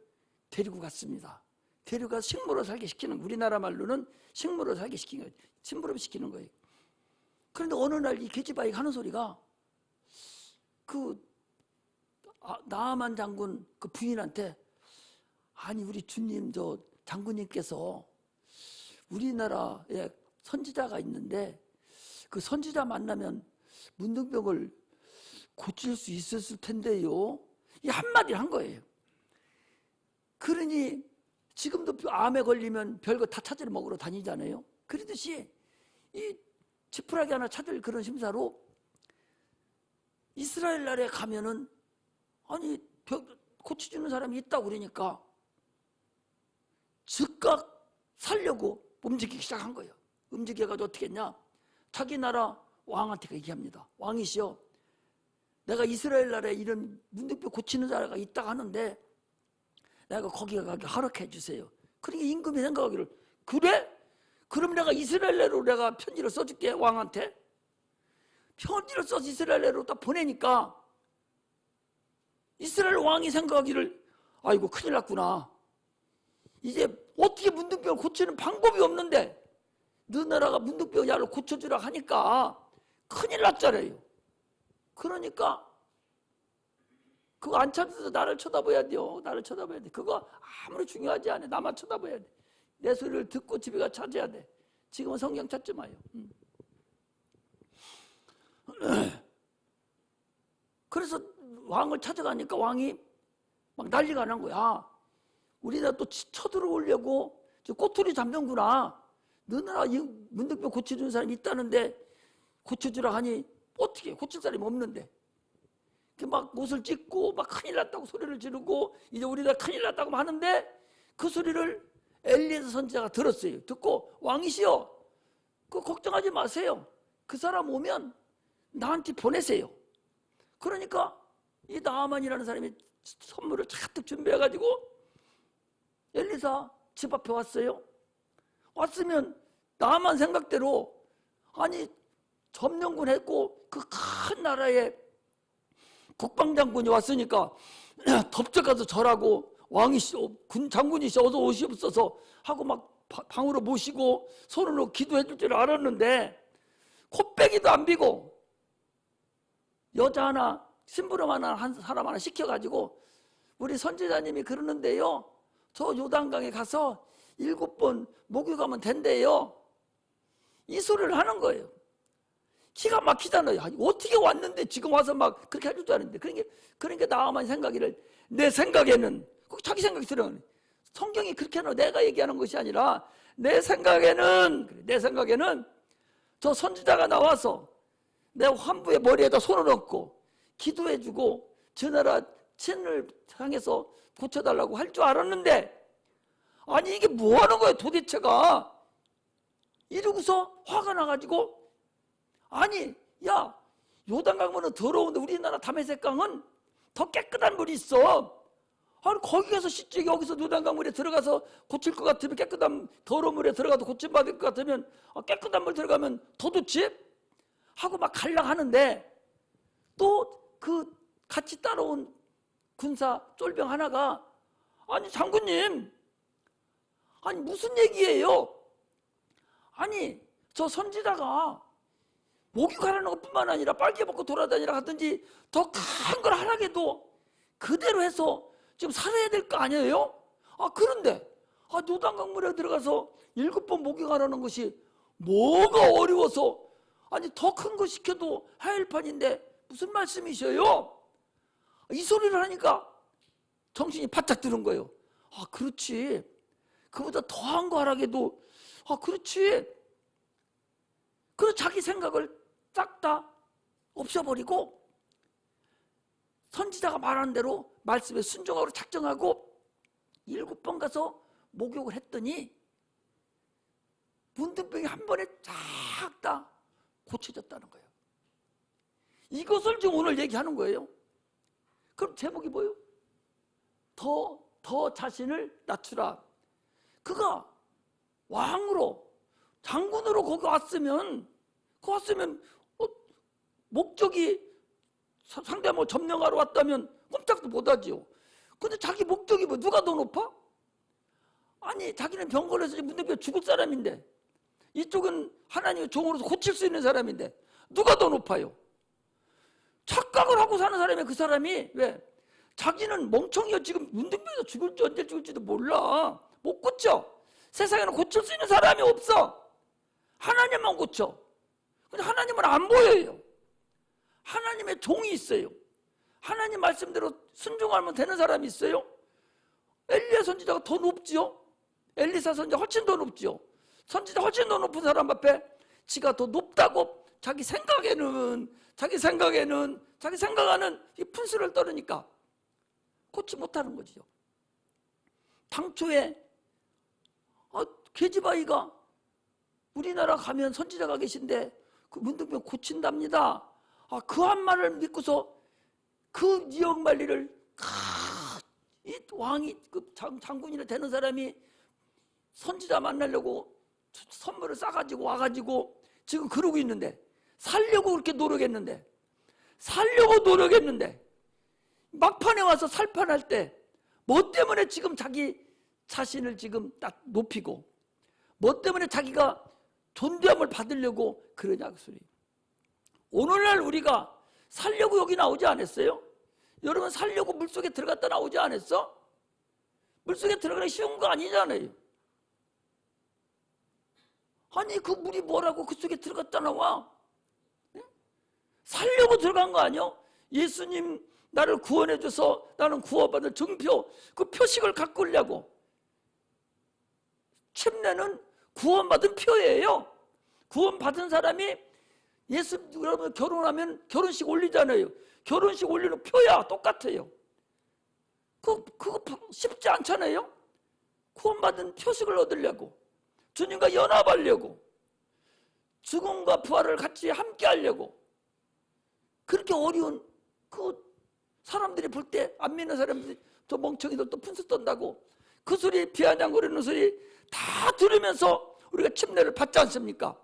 데리고 갔습니다. 데려가 식물로 살게 시키는, 우리나라 말로는 식물로 살게 시키는 거예요. 심부름 시키는 거예요. 그런데 어느 날 이 계집아이가 하는 소리가 나아만 장군 그 부인한테, 아니 우리 주님 저 장군님께서 우리나라에 선지자가 있는데 그 선지자 만나면 문둥병을 고칠 수 있었을 텐데요. 이 한마디 한 거예요. 그러니 지금도 암에 걸리면 별거 다 찾으러 먹으러 다니잖아요. 그러듯이 이 지푸라기 하나 찾을 그런 심사로 이스라엘 나라에 가면은 아니 고쳐주는 사람이 있다고 그러니까 즉각 살려고 움직이기 시작한 거예요. 움직여가지고 어떻게 했냐, 자기 나라 왕한테 얘기합니다. 왕이시여, 내가 이스라엘 나라에 이런 문둥병 고치는 자가 있다고 하는데 내가 거기에 가게 허락해 주세요. 그러니까 임금이 생각하기를, 그래? 그럼 내가 이스라엘로 내가 편지를 써줄게. 왕한테 편지를 써서 이스라엘로 딱 보내니까 이스라엘 왕이 생각하기를, 아이고 큰일 났구나. 이제 어떻게 문둥병을 고치는 방법이 없는데 너 나라가 문둥병 야를 고쳐주라 하니까 큰일 났잖아요. 그러니까 그거 안 찾아서 나를 쳐다봐야 돼요. 나를 쳐다봐야 돼. 그거 아무리 중요하지 않아. 나만 쳐다봐야 돼. 내 소리를 듣고 집에 가 찾아야 돼. 지금은 성경 찾지 마요. 그래서 왕을 찾아가니까 왕이 막 난리가 난 거야. 우리나라 또 쳐들어오려고 꼬투리 잡는구나. 너나 문둥병 고쳐주는 사람이 있다는데 고쳐주라 하니 어떻게 고칠 사람이 없는데. 막 옷을 찢고 막 큰일 났다고 소리를 지르고 이제 우리나라 큰일 났다고 하는데 그 소리를 엘리에서 선지자가 들었어요. 듣고, 왕이시여, 그거 걱정하지 마세요. 그 사람 오면 나한테 보내세요. 그러니까 이 나아만이라는 사람이 선물을 잔뜩 준비해가지고 엘리사 집 앞에 왔어요. 왔으면 나아만 생각대로, 아니 점령군 했고 그 큰 나라에 국방장군이 왔으니까 덥적 가서 절하고, 왕이시여, 군 장군이시여 어서 오시옵소서 하고 막 방으로 모시고 손으로 기도해 줄 줄 알았는데 곱빼기도 안 비고 여자 하나, 심부름 하나, 한 사람 하나 시켜가지고 우리 선지자님이 그러는데요, 저 요단강에 가서 7번 목욕하면 된대요. 이 소리를 하는 거예요. 기가 막히잖아요. 아니, 어떻게 왔는데 지금 와서 막 그렇게 할 줄도 아는데. 그러니까 나만 생각이를, 내 생각에는, 꼭 자기 생각이 들어가네. 성경이 그렇게 하는, 내가 얘기하는 것이 아니라 내 생각에는 저 선지자가 나와서 내 환부의 머리에다 손을 얹고 기도해주고 저 나라 친을 향해서 고쳐달라고 할 줄 알았는데, 아니 이게 뭐 하는 거예요 도대체가. 이러고서 화가 나가지고, 아니 야, 요단강물은 더러운데 우리나라 다메섹강은 더 깨끗한 물이 있어. 아니 거기 가서 씻지, 여기서 요단강물에 들어가서 고칠 것 같으면, 깨끗한 더러운 물에 들어가도 고침받을 것 같으면 깨끗한 물 들어가면 더 좋지 하고 막 갈락하는데, 또 그 같이 따라온 군사 쫄병 하나가, 아니 장군님, 아니 무슨 얘기예요? 아니 저 선지자가 목욕하라는 것뿐만 아니라 빨개 벗고 돌아다니라 하든지 더 큰 걸 하라게도 그대로 해서 지금 살아야 될 거 아니에요? 그런데 요단강물에 들어가서 7번 목욕하라는 것이 뭐가 어려워서, 아니 더 큰 거 시켜도 할 판인데 무슨 말씀이셔요? 이 소리를 하니까 정신이 바짝 드는 거예요. 그렇지, 그보다 더한 거 하라게도, 그렇지. 그래서 자기 생각을 싹 다 없애버리고 선지자가 말하는 대로 말씀에 순종하고 작정하고 7번 가서 목욕을 했더니 문둥병이 한 번에 쫙 다 고쳐졌다는 거예요. 이것을 지금 오늘 얘기하는 거예요. 그럼 제목이 뭐예요? 더 자신을 낮추라. 그가 왕으로, 장군으로 거기 왔으면 목적이 상대 뭐 점령하러 왔다면 꼼짝도 못하지요. 근데 자기 목적이 뭐, 누가 더 높아? 아니 자기는 병 걸려서 문둥병 죽을 사람인데, 이쪽은 하나님의 종으로서 고칠 수 있는 사람인데 누가 더 높아요? 착각을 하고 사는 사람이, 그 사람이 왜? 자기는 멍청이요. 지금 문둥병에서 죽을지 언제 죽을지도 몰라. 못 고쳐. 세상에는 고칠 수 있는 사람이 없어. 하나님만 고쳐. 근데 하나님은 안 보여요. 하나님의 종이 있어요. 하나님 말씀대로 순종하면 되는 사람이 있어요. 엘리야 선지자가 더 높지요. 엘리사 선지자 훨씬 더 높지요. 선지자 훨씬 더 높은 사람 앞에 지가 더 높다고 자기 생각하는 이 분수를 떨으니까 고치 못하는 거지요. 당초에 계집아이가 우리나라 가면 선지자가 계신데 그 문둥병 고친답니다. 그 한 말을 믿고서 그 지역만리를 이 왕이, 그 장군이나 되는 사람이 선지자 만나려고 선물을 싸가지고 와가지고 지금 그러고 있는데, 살려고 그렇게 노력했는데 막판에 와서 살판할 때 뭐 때문에 지금 자기 자신을 지금 딱 높이고, 뭐 때문에 자기가 존귀함을 받으려고 그러냐 그 소리. 오늘날 우리가 살려고 여기 나오지 않았어요? 여러분 살려고 물속에 들어갔다 나오지 않았어? 물속에 들어가기 쉬운 거 아니잖아요. 아니 그 물이 뭐라고 그 속에 들어갔다 나와? 살려고 들어간 거 아니야? 예수님 나를 구원해줘서 나는 구원받을 증표, 그 표식을 갖고 오려고. 침례는 구원받은 표예요. 구원받은 사람이, 여러분 결혼하면 결혼식 올리잖아요. 결혼식 올리는 표야. 똑같아요. 그거 쉽지 않잖아요. 구원받은 표식을 얻으려고, 주님과 연합하려고, 죽음과 부활을 같이 함께 하려고, 그렇게 어려운, 그 사람들이 볼 때, 안 믿는 사람들이, 저 멍청이들 또 분수 떤다고 그 소리, 비아냥거리는 소리 다 들으면서 우리가 침례를 받지 않습니까?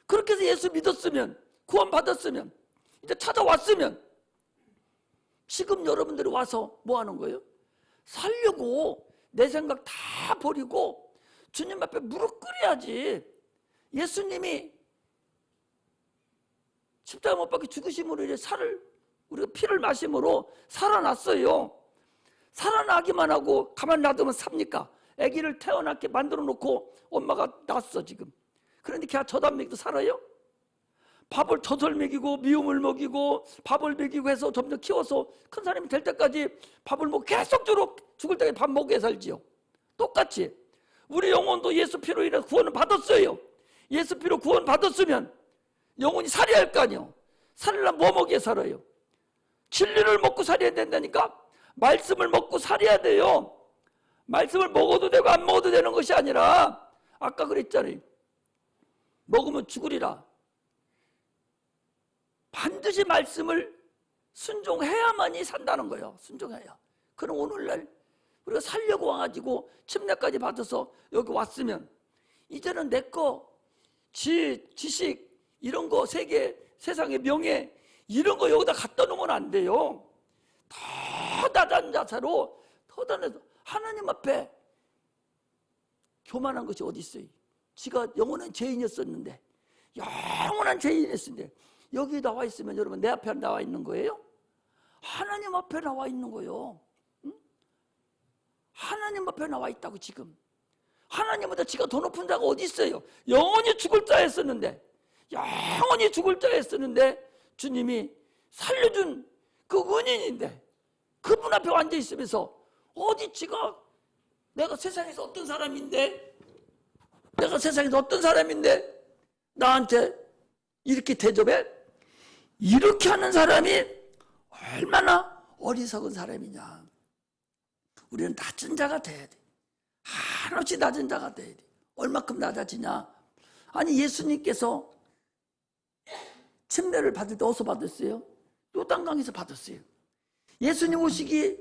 그렇게 해서 예수 믿었으면, 구원 받았으면, 이제 찾아왔으면, 지금 여러분들이 와서 뭐 하는 거예요? 살려고 내 생각 다 버리고 주님 앞에 무릎 꿇어야지. 예수님이 십자가 못 박혀 죽으심으로 이제 우리가 피를 마심으로 살아났어요. 살아나기만 하고 가만 놔두면 삽니까? 아기를 태어나게 만들어 놓고 엄마가 낳았어 지금. 그런데 걔가 젖 안 먹이도 살아요? 밥을 젖을 먹이고 미움을 먹이고 밥을 먹이고 해서 점점 키워서 큰 사람이 될 때까지 밥을 먹고 계속적으로 죽을 때까지 밥 먹게 살지요. 똑같이 우리 영혼도 예수 피로 인해 구원을 받았어요. 예수 피로 구원 받았으면 영혼이 살아야 할 거 아니에요. 살려면 뭐 먹이에 살아요? 진리를 먹고 살아야 된다니까. 말씀을 먹고 살아야 돼요. 말씀을 먹어도 되고 안 먹어도 되는 것이 아니라 아까 그랬잖아요. 먹으면 죽으리라. 반드시 말씀을 순종해야만이 산다는 거예요. 순종해야. 그럼 오늘날 우리가 살려고 와가지고 침례까지 받아서 여기 왔으면 이제는 내 거, 지식 이런 거 세상의 명예 이런 거 여기다 갖다 놓으면 안 돼요. 더 낮은 자세로 더 낮아서 하나님 앞에 교만한 것이 어디 있어요? 지가 영원한 죄인이었었는데 영원한 죄인이었는데 여기 나와 있으면 여러분 내 앞에 나와 있는 거예요? 하나님 앞에 나와 있는 거예요. 응? 하나님 앞에 나와 있다고 지금. 하나님보다 지가 더 높은 자가 어디 있어요? 영원히 죽을 자였었는데 영원히 죽을 자였었는데 주님이 살려준 그 은인인데 그분 앞에 앉아 있으면서 어디 지가 내가 세상에서 어떤 사람인데 나한테 이렇게 대접해? 이렇게 하는 사람이 얼마나 어리석은 사람이냐. 우리는 낮은 자가 돼야 돼. 한없이 낮은 자가 돼야 돼. 얼마큼 낮아지냐. 아니 예수님께서 침례를 받을 때 어디서 받았어요? 요단강에서 받았어요. 예수님 오시기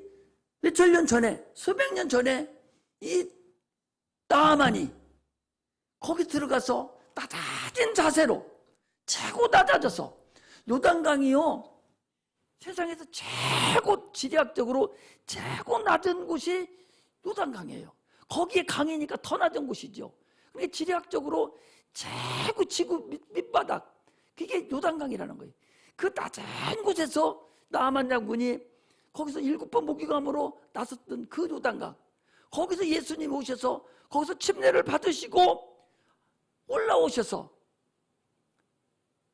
몇천 년 전에, 수백 년 전에 이 나아만이 거기 들어가서 낮아진 자세로 최고 낮아져서 요단강이요 세상에서 최고 지리학적으로 최고 낮은 곳이 요단강이에요. 거기에 강이니까 더 낮은 곳이죠. 그러니까 지리학적으로 최고 지구 밑바닥 그게 요단강이라는 거예요. 그 낮은 곳에서 나아만 장군이 거기서 7번 목유감으로 나섰던 그 요단강 거기서 예수님이 오셔서 거기서 침례를 받으시고 올라오셔서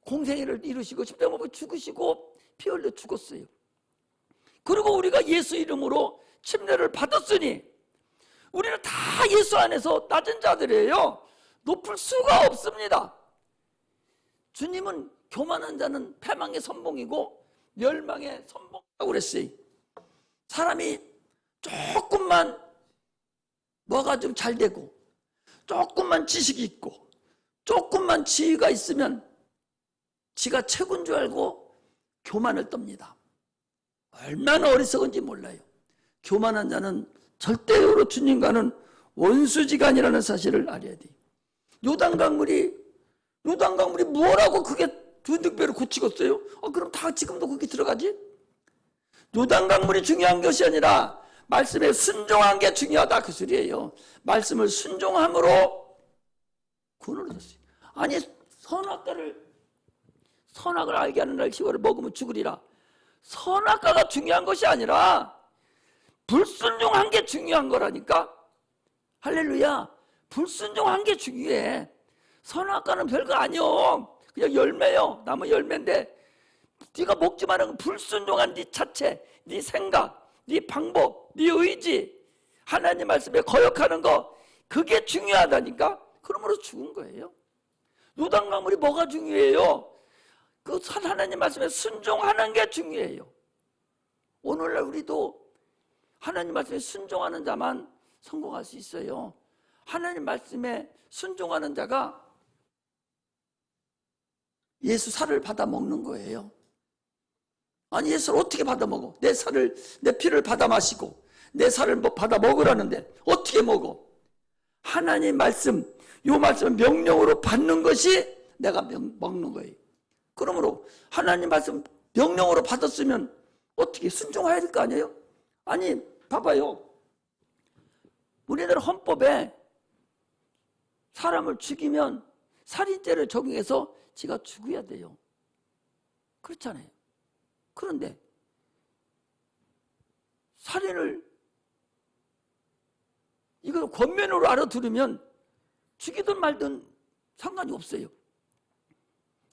공생애를 이루시고 십자가 못 박혀 죽으시고 피 흘려 죽었어요. 그리고 우리가 예수 이름으로 침례를 받았으니 우리는 다 예수 안에서 낮은 자들이에요. 높을 수가 없습니다. 주님은 교만한 자는 패망의 선봉이고 멸망의 선봉이라고 그랬어요. 사람이 조금만 뭐가 좀 잘 되고 조금만 지식이 있고 조금만 지위가 있으면 지가 최고인 줄 알고 교만을 떱니다. 얼마나 어리석은지 몰라요. 교만한 자는 절대로 주님과는 원수지간이라는 사실을 알아야 돼요. 요단강물이 뭐라고 그게 두둥배를 고치겠어요? 그럼 다 지금도 거기 들어가지? 요단강물이 중요한 것이 아니라 말씀에 순종한 게 중요하다 그 소리예요. 말씀을 순종함으로 구원을 얻었어요. 아니 선악을 알게 하는 날 희화를 먹으면 죽으리라. 선악과가 중요한 것이 아니라 불순종한 게 중요한 거라니까. 할렐루야. 불순종한 게 중요해. 선악과는 별거 아니요. 그냥 열매요. 나무 열매인데 네가 먹지 말은 불순종한 네 자체, 네 생각, 네 방법, 네 의지, 하나님 말씀에 거역하는 거 그게 중요하다니까. 그러므로 죽은 거예요. 요단강물이 뭐가 중요해요? 그 하나님 말씀에 순종하는 게 중요해요. 오늘날 우리도 하나님 말씀에 순종하는 자만 성공할 수 있어요. 하나님 말씀에 순종하는 자가 예수 살을 받아 먹는 거예요. 아니 예수를 어떻게 받아 먹어? 내 피를 받아 마시고 내 살을 받아 먹으라는데 어떻게 먹어? 하나님 말씀, 요 말씀을 명령으로 받는 것이 내가 먹는 거예요. 그러므로 하나님 말씀 명령으로 받았으면 어떻게 순종해야 될 거 아니에요? 아니 봐봐요. 우리나라 헌법에 사람을 죽이면 살인죄를 적용해서 지가 죽어야 돼요. 그렇잖아요. 그런데 살인을 이걸 권면으로 알아들으면 죽이든 말든 상관이 없어요.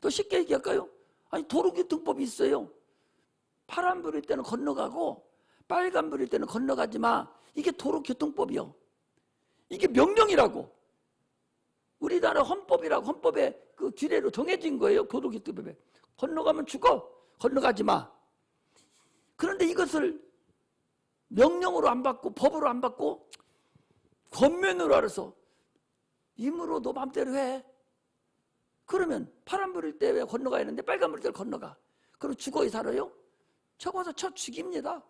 또 쉽게 얘기할까요? 아니, 도로교통법이 있어요. 파란불일 때는 건너가고 빨간불일 때는 건너가지 마. 이게 도로교통법이요. 이게 명령이라고. 우리나라 헌법이라고, 헌법의 그 규례로 정해진 거예요. 도로교통법에. 건너가면 죽어. 건너가지 마. 그런데 이것을 명령으로 안 받고 법으로 안 받고 권면으로 알아서 임으로 너 맘대로 해. 그러면 파란불일 때 왜 건너가야 하는데 빨간불일 때 건너가. 그럼 죽어야 살아요? 적어서 쳐 죽입니다.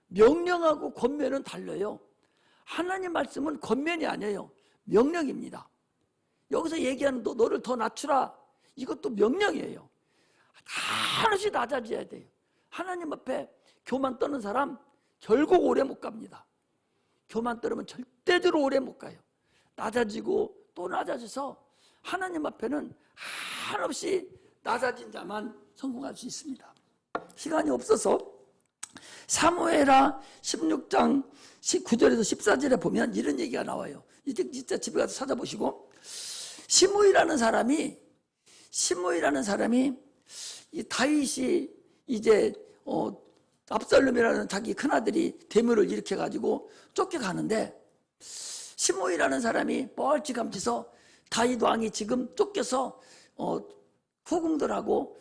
명령하고 권면은 달라요. 하나님 말씀은 권면이 아니에요. 명령입니다. 여기서 얘기하는 너를 더 낮추라. 이것도 명령이에요. 하나씩 낮아져야 돼요. 하나님 앞에 교만 떠는 사람 결국 오래 못 갑니다. 교만 떠르면 절대적으로 오래 못 가요. 낮아지고 또 낮아져서 하나님 앞에는 한없이 낮아진 자만 성공할 수 있습니다. 시간이 없어서 사무엘하 16장 19절에서 14절에 보면 이런 얘기가 나와요. 이제 진짜 집에 가서 찾아보시고, 시므이라는 사람이 이 다윗이 이제 압살롬이라는 자기 큰아들이 대물을 일으켜가지고 쫓겨가는데, 시므이라는 사람이 멀찌감치서 다윗 왕이 지금 쫓겨서 후궁들하고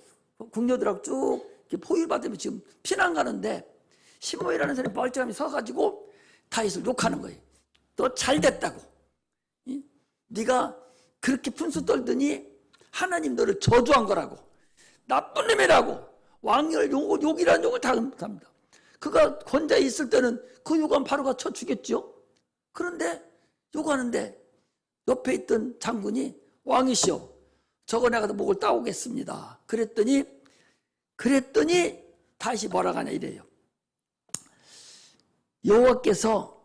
궁녀들하고 쭉 포위받으면 지금 피난 가는데, 시므이라는 사람이 멀찌감치 서가지고 다윗을 욕하는 거예요. 너 잘됐다고. 네가 그렇게 분수 떨더니 하나님 너를 저주한 거라고. 나쁜 놈이라고. 왕을 욕이라는 욕을 다 합니다. 그가 권자에 있을 때는 그 욕하면 바로 가 쳐 죽였죠. 그런데 욕하는데 옆에 있던 장군이 왕이시여, 저거 내가 목을 따오겠습니다. 그랬더니 다시 뭐라고 하냐 이래요. 여호와께서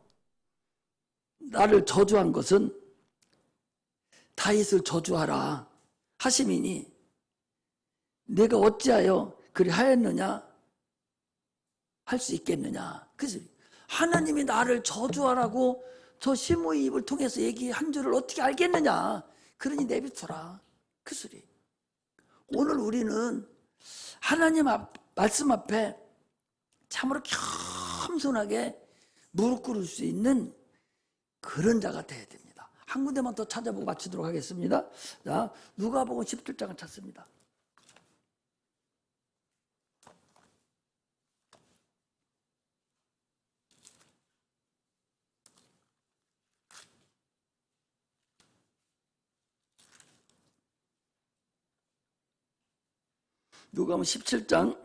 나를 저주한 것은 다윗을 저주하라 하심이니 내가 어찌하여 그리 하였느냐 할 수 있겠느냐. 그래서 하나님이 나를 저주하라고 저 시므이 입을 통해서 얘기한 줄을 어떻게 알겠느냐. 그러니 내비둬라. 그 소리. 오늘 우리는 하나님 말씀 앞에 참으로 겸손하게 무릎 꿇을 수 있는 그런 자가 되어야 됩니다. 한 군데만 더 찾아보고 마치도록 하겠습니다. 자, 누가복음 17장을 찾습니다. 누가복음 17장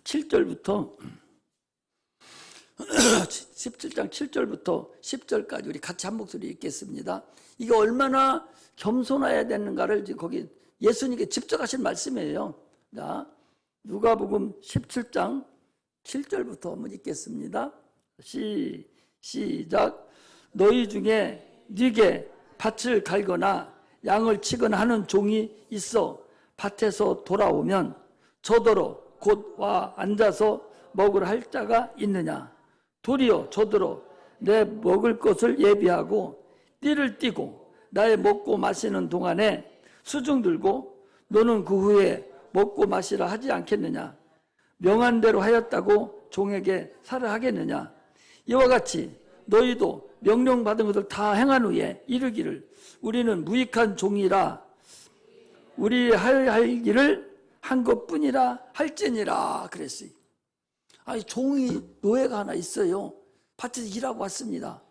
7절부터 17장 7절부터 10절까지 우리 같이 한 목소리 읽겠습니다. 이게 얼마나 겸손해야 되는가를 지금 거기 예수님께 직접 하신 말씀이에요. 자, 누가복음 17장 7절부터 한번 읽겠습니다. 시작. 너희 중에 네게 밭을 갈거나 양을 치거나 하는 종이 있어 밭에서 돌아오면 저더러 곧 와 앉아서 먹으라 할 자가 있느냐. 도리어 저더러 내 먹을 것을 예비하고 띠를 띠고 나의 먹고 마시는 동안에 수중 들고 너는 그 후에 먹고 마시라 하지 않겠느냐. 명한 대로 하였다고 종에게 살을 하겠느냐. 이와 같이 너희도 명령받은 것을 다 행한 후에 이르기를 우리는 무익한 종이라 우리 할 일을 한 것뿐이라 할지니라 그랬어요. 아니, 종이 노예가 하나 있어요. 밭에서 일하고 왔습니다.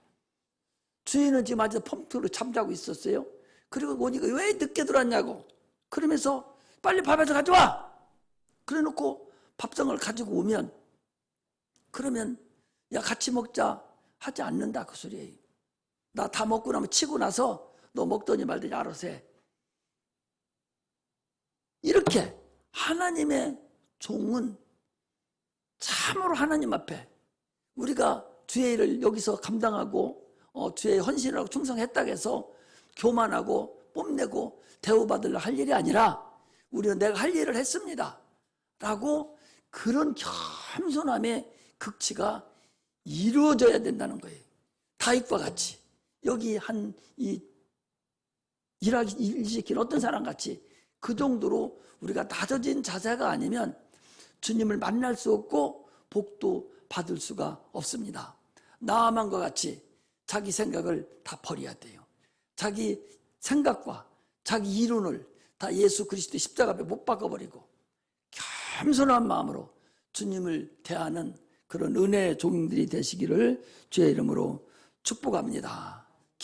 주인은 지금 아주 펌프로 잠자고 있었어요. 그리고 오니까 왜 늦게 들어왔냐고. 그러면서 빨리 밥에서 가져와. 그래 놓고 밥상을 가지고 오면, 그러면 야 같이 먹자 하지 않는다 그 소리예요. 나 다 먹고 나면 치고 나서 너 먹더니 말더니 알아서 해. 이렇게 하나님의 종은 참으로 하나님 앞에 우리가 주의 일을 여기서 감당하고 주의 헌신을 하고 충성했다고 해서 교만하고 뽐내고 대우받으려 할 일이 아니라 우리는 내가 할 일을 했습니다 라고 그런 겸손함의 극치가 이루어져야 된다는 거예요. 다윗과 같이 여기 일 시킨 어떤 사람 같이 그 정도로 우리가 낮아진 자세가 아니면 주님을 만날 수 없고 복도 받을 수가 없습니다. 나아만과 같이 자기 생각을 다 버려야 돼요. 자기 생각과 자기 이론을 다 예수 그리스도의 십자가 앞에 못 박아버리고 겸손한 마음으로 주님을 대하는 그런 은혜의 종들이 되시기를 주의 이름으로 축복합니다.